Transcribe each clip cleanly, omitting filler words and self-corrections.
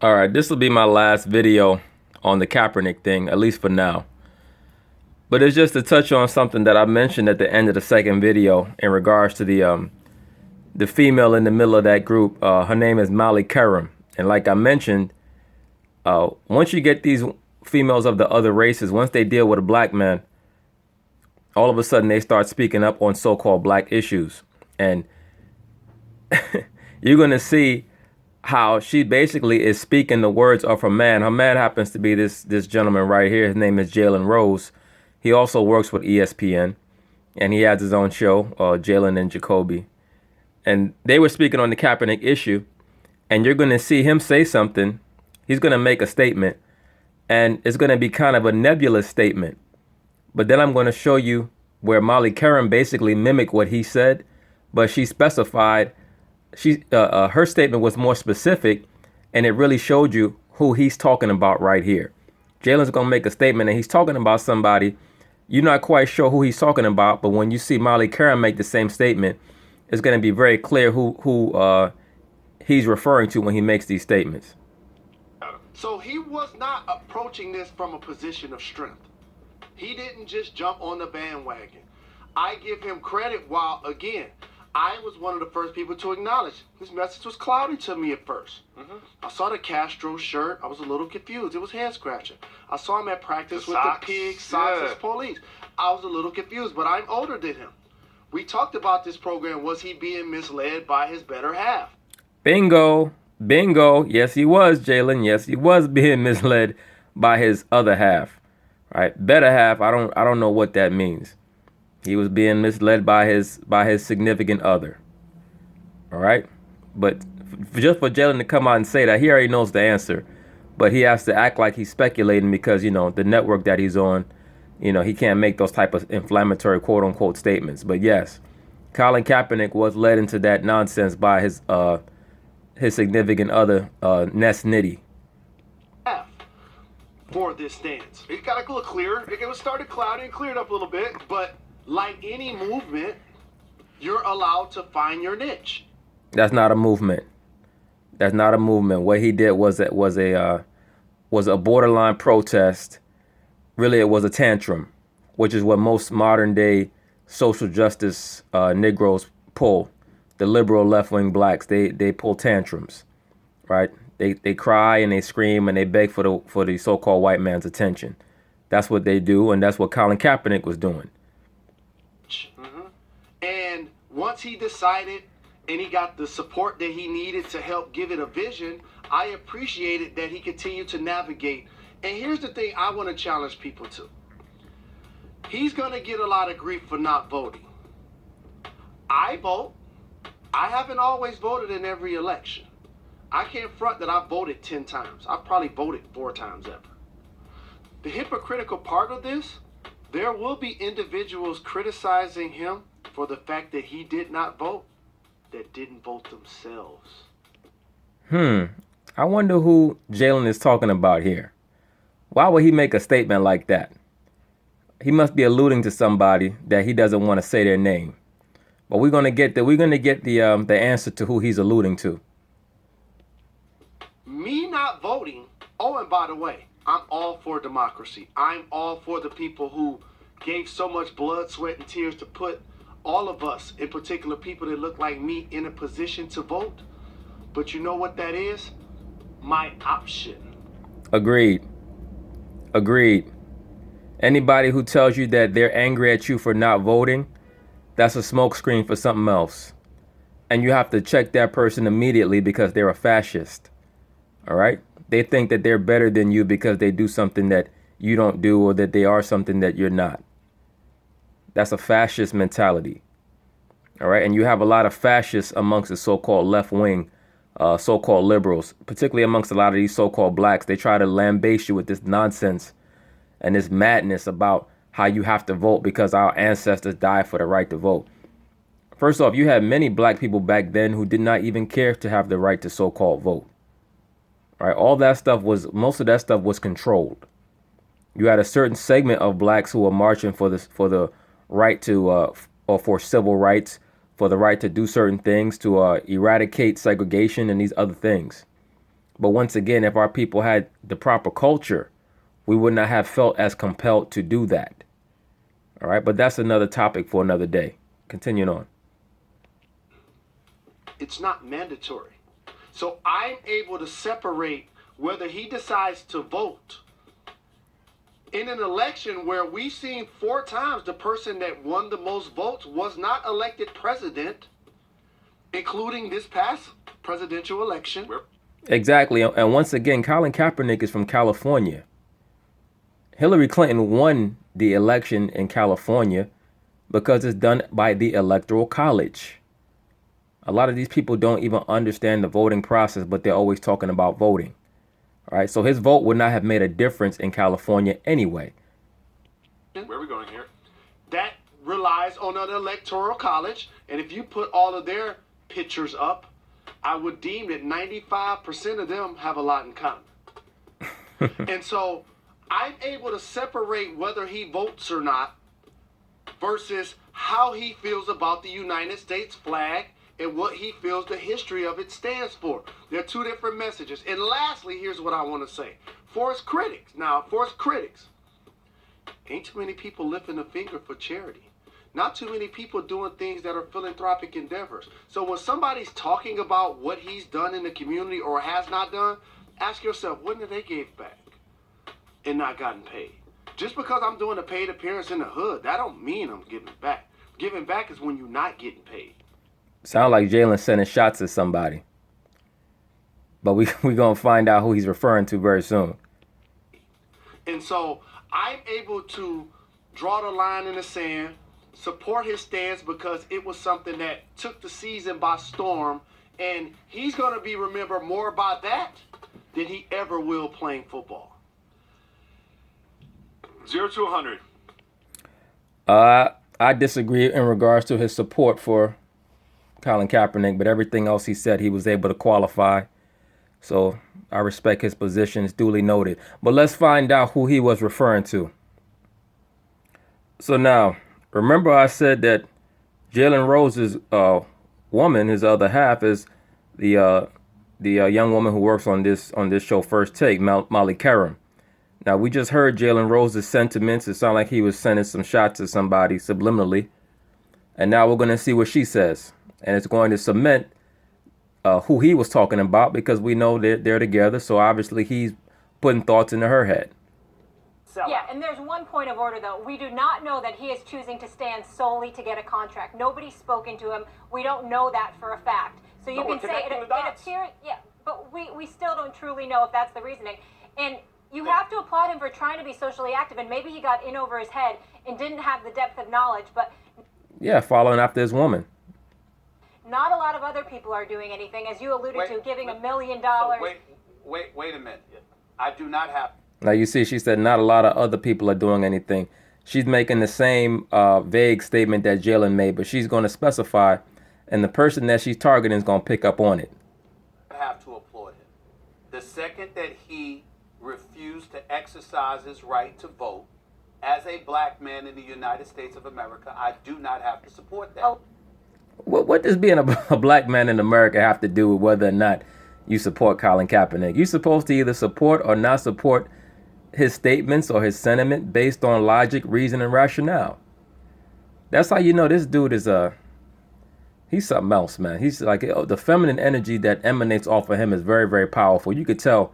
All right, this will be my last video on the Kaepernick thing, at least for now. But it's just to touch on something that I mentioned at the end of the second video in regards to the female in the middle of that group. Her name is Molly Karam. And like I mentioned, once you get these females of the other races, once they deal with a black man, all of a sudden they start speaking up on so-called black issues. And you're going to see how she basically is speaking the words of her man. Her man happens to be this gentleman right here. His name is Jalen Rose. He also works with ESPN, and he has his own show, Jalen and Jacoby. And they were speaking on the Kaepernick issue, and you're going to see him say something. He's going to make a statement, and it's going to be kind of a nebulous statement. But then I'm going to show you where Molly Karam basically mimicked what he said, but she specified, her statement was more specific, and it really showed you who he's talking about right here. Jalen's going to make a statement, and he's talking about somebody. You're not quite sure who he's talking about, but when you see Molly Karam make the same statement, it's going to be very clear who he's referring to when he makes these statements. So he was not approaching this from a position of strength. He didn't just jump on the bandwagon. I give him credit while, again, I was one of the first people to acknowledge his message was cloudy to me at first. I saw the Castro shirt. I was a little confused. It was hand scratching. I saw him at practice with the pig socks and police. I was a little confused, but I'm older than him. We talked about this program. Was he being misled by his better half? Bingo. Bingo. Yes, he was, Jalen. Yes, he was being misled by his other half. Right? Better half. I don't know what that means. He was being misled by his significant other. All right? But just for Jalen to come out and say that, he already knows the answer. But he has to act like he's speculating because, the network that he's on, he can't make those type of inflammatory quote unquote statements. But yes, Colin Kaepernick was led into that nonsense by his significant other, Ness Nitty. For this stance. It got a little clearer. It was started cloudy and cleared up a little bit, but like any movement, you're allowed to find your niche. That's not a movement. That's not a movement. What he did was a borderline protest. Really, it was a tantrum, which is what most modern day social justice Negroes pull. The liberal left-wing blacks, they pull tantrums, right? They cry and they scream and they beg for the so-called white man's attention. That's what they do, and that's what Colin Kaepernick was doing. And once he decided and he got the support that he needed to help give it a vision, I appreciated that he continued to navigate. And here's the thing I want to challenge people to. He's going to get a lot of grief for not voting. I vote. I haven't always voted in every election. I can't front that I've voted 10 times. I've probably voted 4 times ever. The hypocritical part of this, there will be individuals criticizing him for the fact that he did not vote, that didn't vote themselves. I wonder who Jalen is talking about here. Why would he make a statement like that? He must be alluding to somebody that he doesn't want to say their name. But we're gonna get the answer to who he's alluding to. Me not voting. Oh, and by the way, I'm all for democracy. I'm all for the people who gave so much blood, sweat, and tears to put all of us, in particular people that look like me, in a position to vote. But you know what that is? My option. Agreed. Anybody who tells you that they're angry at you for not voting, that's a smokescreen for something else. And you have to check that person immediately because they're a fascist. All right? They think that they're better than you because they do something that you don't do or that they are something that you're not. That's a fascist mentality. All right? And you have a lot of fascists amongst the so-called left wing, so-called liberals, particularly amongst a lot of these so-called blacks. They try to lambaste you with this nonsense and this madness about how you have to vote because our ancestors died for the right to vote. First off, you had many black people back then who did not even care to have the right to so-called vote. Right? Most of that stuff was controlled. You had a certain segment of blacks who were marching for the right to, or for civil rights, for the right to do certain things, to eradicate segregation and these other things. But once again, if our people had the proper culture, we would not have felt as compelled to do that. All right, but that's another topic for another day. Continuing on. It's not mandatory. So I'm able to separate whether he decides to vote in an election where we've seen 4 times the person that won the most votes was not elected president, including this past presidential election. Exactly. And once again, Colin Kaepernick is from California. Hillary Clinton won the election in California because it's done by the Electoral College. A lot of these people don't even understand the voting process, but they're always talking about voting. All right, so his vote would not have made a difference in California anyway. Where are we going here? That relies on an Electoral College, and if you put all of their pictures up, I would deem that 95% of them have a lot in common. And so I'm able to separate whether he votes or not versus how he feels about the United States flag and what he feels the history of it stands for. They're 2 different messages. And lastly, here's what I want to say. For his critics, ain't too many people lifting a finger for charity. Not too many people doing things that are philanthropic endeavors. So when somebody's talking about what he's done in the community or has not done, ask yourself, when did they give back and not gotten paid? Just because I'm doing a paid appearance in the hood, that don't mean I'm giving back. Giving back is when you're not getting paid. Sound like Jalen sending shots at somebody. But we going to find out who he's referring to very soon. And so I'm able to draw the line in the sand, support his stance because it was something that took the season by storm, and he's going to be remembered more by that than he ever will playing football. 0 to 100. I disagree in regards to his support for Colin Kaepernick, but everything else he said, he was able to qualify. So I respect his position. It's duly noted. But let's find out who he was referring to. So now, remember I said that Jalen Rose's woman, his other half, is the young woman who works on this show, First Take, Molly Karam. Now, we just heard Jalen Rose's sentiments. It sounded like he was sending some shots at somebody subliminally. And now we're going to see what she says. And it's going to cement who he was talking about because we know they're together. So obviously he's putting thoughts into her head. Yeah, and there's one point of order, though. We do not know that he is choosing to stand solely to get a contract. Nobody's spoken to him. We don't know that for a fact. So you can say it appears, yeah, but we still don't truly know if that's the reasoning. And you have to applaud him for trying to be socially active, and maybe he got in over his head and didn't have the depth of knowledge, but... Yeah, following after his woman. Not a lot of other people are doing anything, as you alluded to, giving $1 million. So wait a minute. I do not have... Now you see, she said not a lot of other people are doing anything. She's making the same vague statement that Jalen made, but she's going to specify, and the person that she's targeting is going to pick up on it. I have to applaud him. The second that he refused to exercise his right to vote as a black man in the United States of America, I do not have to support that. What does being a black man in America have to do with whether or not you support Colin Kaepernick? You're supposed to either support or not support his statements or his sentiment based on logic, reason, and rationale. That's how you know this dude is he's something else, man. He's like the feminine energy that emanates off of him is very, very powerful. You could tell,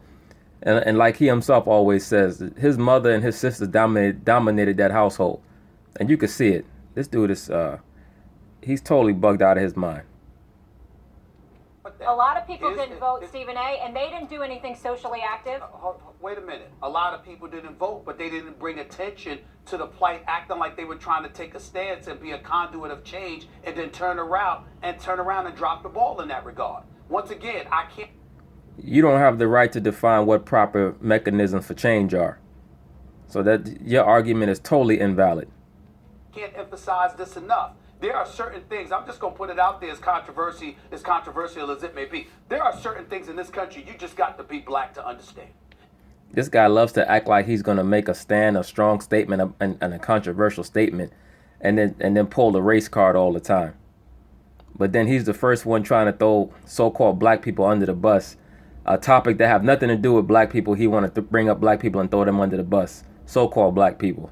and like he himself always says, his mother and his sisters dominated that household, and you could see it. This dude is he's totally bugged out of his mind. A lot of people didn't vote, Stephen A., and they didn't do anything socially active. Wait a minute. A lot of people didn't vote, but they didn't bring attention to the plight, acting like they were trying to take a stance and be a conduit of change, and then turn around and drop the ball in that regard. Once again, I can't... You don't have the right to define what proper mechanisms for change are. So that your argument is totally invalid. Can't emphasize this enough. There are certain things, I'm just going to put it out there as controversial as it may be. There are certain things in this country you just got to be black to understand. This guy loves to act like he's going to make a stand, a strong statement, and a controversial statement, and then pull the race card all the time. But then he's the first one trying to throw so-called black people under the bus a topic that have nothing to do with black people, he wanted to bring up black people and throw them under the bus, so-called black people.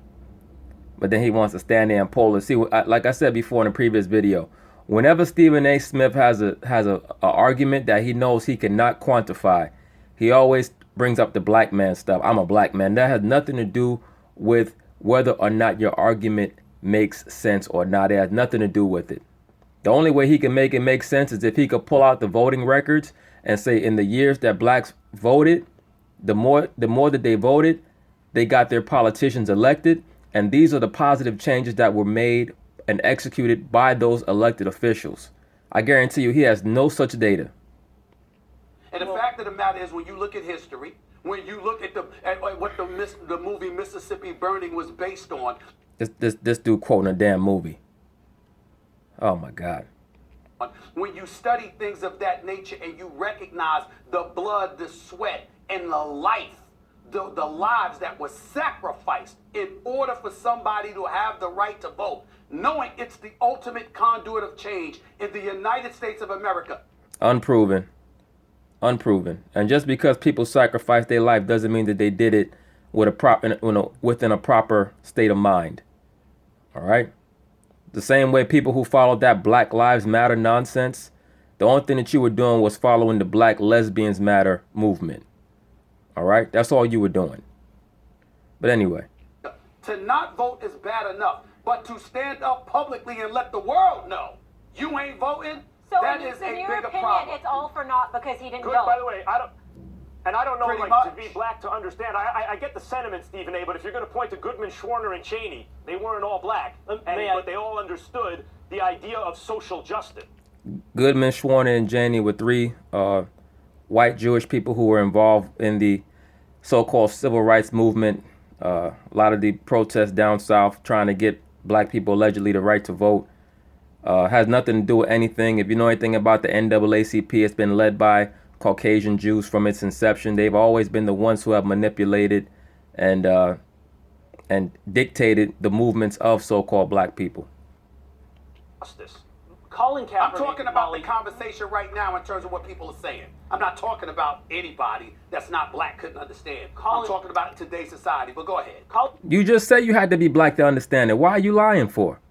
But then he wants to stand there and poll it. See, like I said before in a previous video, whenever Stephen A. Smith has a argument that he knows he cannot quantify, he always brings up the black man stuff. I'm a black man. That has nothing to do with whether or not your argument makes sense or not. It has nothing to do with it. The only way he can make it make sense is if he could pull out the voting records and say in the years that blacks voted, the more that they voted, they got their politicians elected. And these are the positive changes that were made and executed by those elected officials. I guarantee you he has no such data. And the fact of the matter is, when you look at history, when you look at what the movie Mississippi Burning was based on. This dude quoting a damn movie. Oh my God. When you study things of that nature and you recognize the blood, the sweat, and the life, the lives that were sacrificed in order for somebody to have the right to vote, knowing it's the ultimate conduit of change in the United States of America. Unproven. And just because people sacrifice their life doesn't mean that they did it with within a proper state of mind. All right? The same way people who followed that Black Lives Matter nonsense, the only thing that you were doing was following the Black Lesbians Matter movement. All right? That's all you were doing. But anyway. To not vote is bad enough, but to stand up publicly and let the world know you ain't voting, so that is a bigger problem. It's all for naught because he didn't Good, vote. By the way, I don't know, Pretty like, much. to be black to understand. I get the sentiment, Stephen A., but if you're going to point to Goodman, Schwerner, and Cheney, they weren't all black, but they all understood the idea of social justice. Goodman, Schwerner, and Cheney were three white Jewish people who were involved in the so-called civil rights movement. A lot of the protests down south trying to get black people allegedly the right to vote. Has nothing to do with anything. If you know anything about the NAACP, it's been led by Caucasian Jews from its inception. They've always been the ones who have manipulated and dictated the movements of so-called black people. Justice. Colin Kaepernick. I'm talking about the conversation right now in terms of what people are saying. I'm not talking about anybody that's not black couldn't understand. I'm talking about in today's society, but go ahead. You just said you had to be black to understand it. Why are you lying for?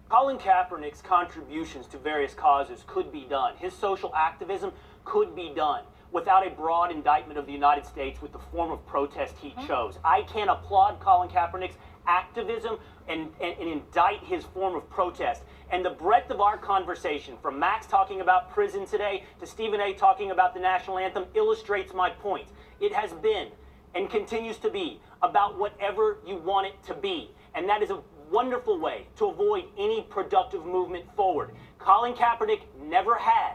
Colin Kaepernick's contributions to various causes could be done. His social activism could be done without a broad indictment of the United States with the form of protest he chose. I can applaud Colin Kaepernick's activism and indict his form of protest. And the breadth of our conversation, from Max talking about prison today to Stephen A. talking about the national anthem, illustrates my point. It has been and continues to be about whatever you want it to be. And that is a wonderful way to avoid any productive movement forward. Colin Kaepernick never had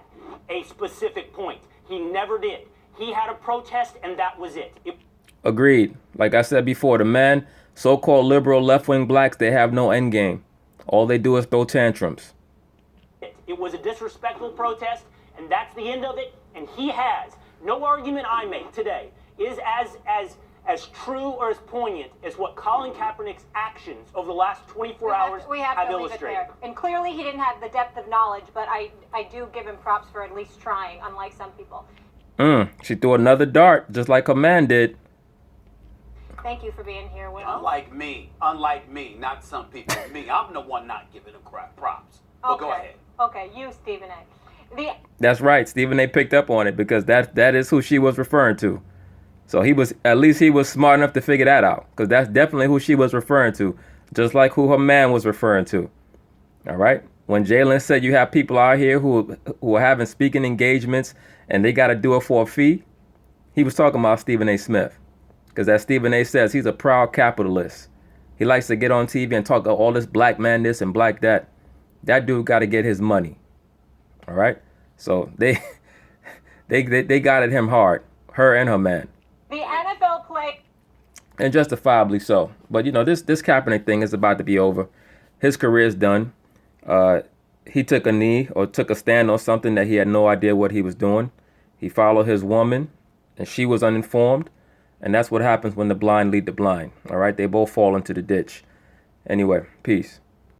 a specific point. He never did. He had a protest and that was it. Agreed. Like I said before, the man, so-called liberal left-wing blacks, they have no end game. All they do is throw tantrums. It was a disrespectful protest, and that's the end of it. And he has. No argument I make today is as true or as poignant as what Colin Kaepernick's actions over the last 24 hours have illustrated. And clearly he didn't have the depth of knowledge, but I do give him props for at least trying, unlike some people. She threw another dart, just like her man did. Thank you for being here, Will. Unlike me, not some people. Me, I'm the one not giving them props. But go ahead. Okay, you, Stephen A. That's right. Stephen A. picked up on it because that is who she was referring to. So he was smart enough to figure that out, because that's definitely who she was referring to, just like who her man was referring to. All right. When Jalen said you have people out here who are having speaking engagements and they got to do it for a fee, he was talking about Stephen A. Smith. Because as Stephen A. says, he's a proud capitalist. He likes to get on TV and talk about all this black man this and black that. That dude got to get his money. All right. So they got at him hard, her and her man. The NFL play. And justifiably so. But, you know, this Kaepernick thing is about to be over. His career is done. He took a knee or took a stand on something that he had no idea what he was doing. He followed his woman, and she was uninformed. And that's what happens when the blind lead the blind. All right. They both fall into the ditch. Anyway, peace.